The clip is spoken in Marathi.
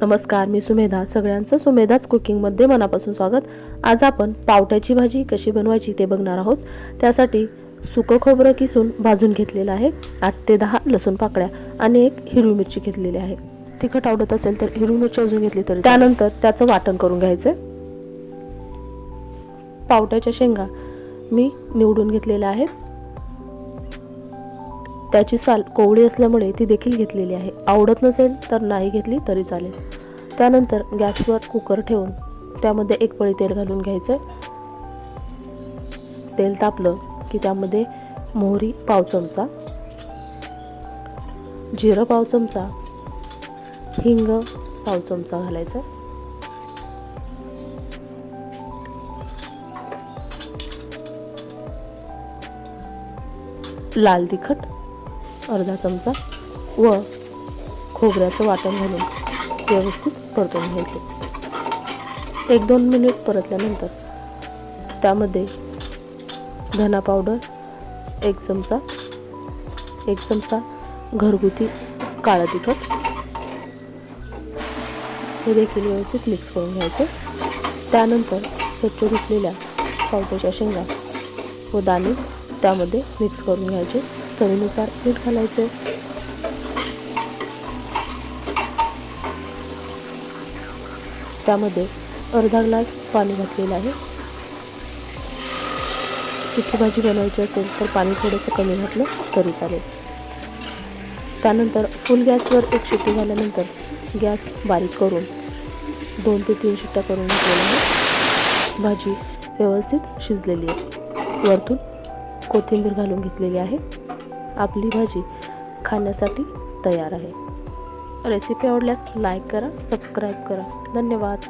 नमस्कार, मी सुमेधा. सगळ्यांचं सुमेधाच कुकिंगमध्ये मनापासून स्वागत. आज आपण पावट्याची भाजी कशी बनवायची ते बघणार आहोत. त्यासाठी सुकं खोबरं किसून भाजून घेतलेलं आहे. 8 ते 10 लसूण पाकळ्या आणि 1 हिरवी मिरची घेतलेली आहे. तिखट आवडत असेल तर हिरवी मिरची अजून घेतली तरी. त्यानंतर त्याचं वाटण करून घ्यायचं. पावट्याच्या शेंगा मी निवडून घेतलेल्या आहेत. त्याची साल कोवळी असल्यामुळे ती देखील घेतलेली आहे. आवडत नसेल तर नाही घेतली तरी चालेल. त्यानंतर गॅसवर कुकर ठेवून त्यामध्ये 1 पळी तेल घालून घ्यायचं. तेल तापलं की त्यामध्ये मोहरी पाव चमचा, जिरं पाव चमचा, हिंग पाव चमचा घालायचं. लाल तिखट अर्धा चमचा व खोबऱ्याचं वाटण घालून व्यवस्थित परतून घ्यायचे. 1-2 मिनिट परतल्यानंतर त्यामध्ये धना पावडर 1 चमचा घरगुती काळं तिखट हे देखील व्यवस्थित मिक्स करून घ्यायचे. त्यानंतर स्वच्छ धुतलेल्या पावट्याच्या शेंगा व दाणे त्यामध्ये मिक्स करून घ्यायचे. चवीनुसार मीठ घालायचे. त्यामध्ये अर्धा ग्लास पाणी घातलेलं आहे. सुकी भाजी बनवायची असेल तर पाणी थोडंसं कमी घातलं तरी चालेल. त्यानंतर फुल गॅसवर 1 शिट्टी झाल्यानंतर गॅस बारीक करून 2 ते 3 शिट्ट्या करून घेतलेल्या आहे. भाजी व्यवस्थित शिजलेली आहे. वरतून कोथिंबीर घालून घेतलेली आहे. आपली भाजी खाण्यासाठी तयार आहे. रेसिपी आवडल्यास लाईक करा, सबस्क्राईब करा. धन्यवाद.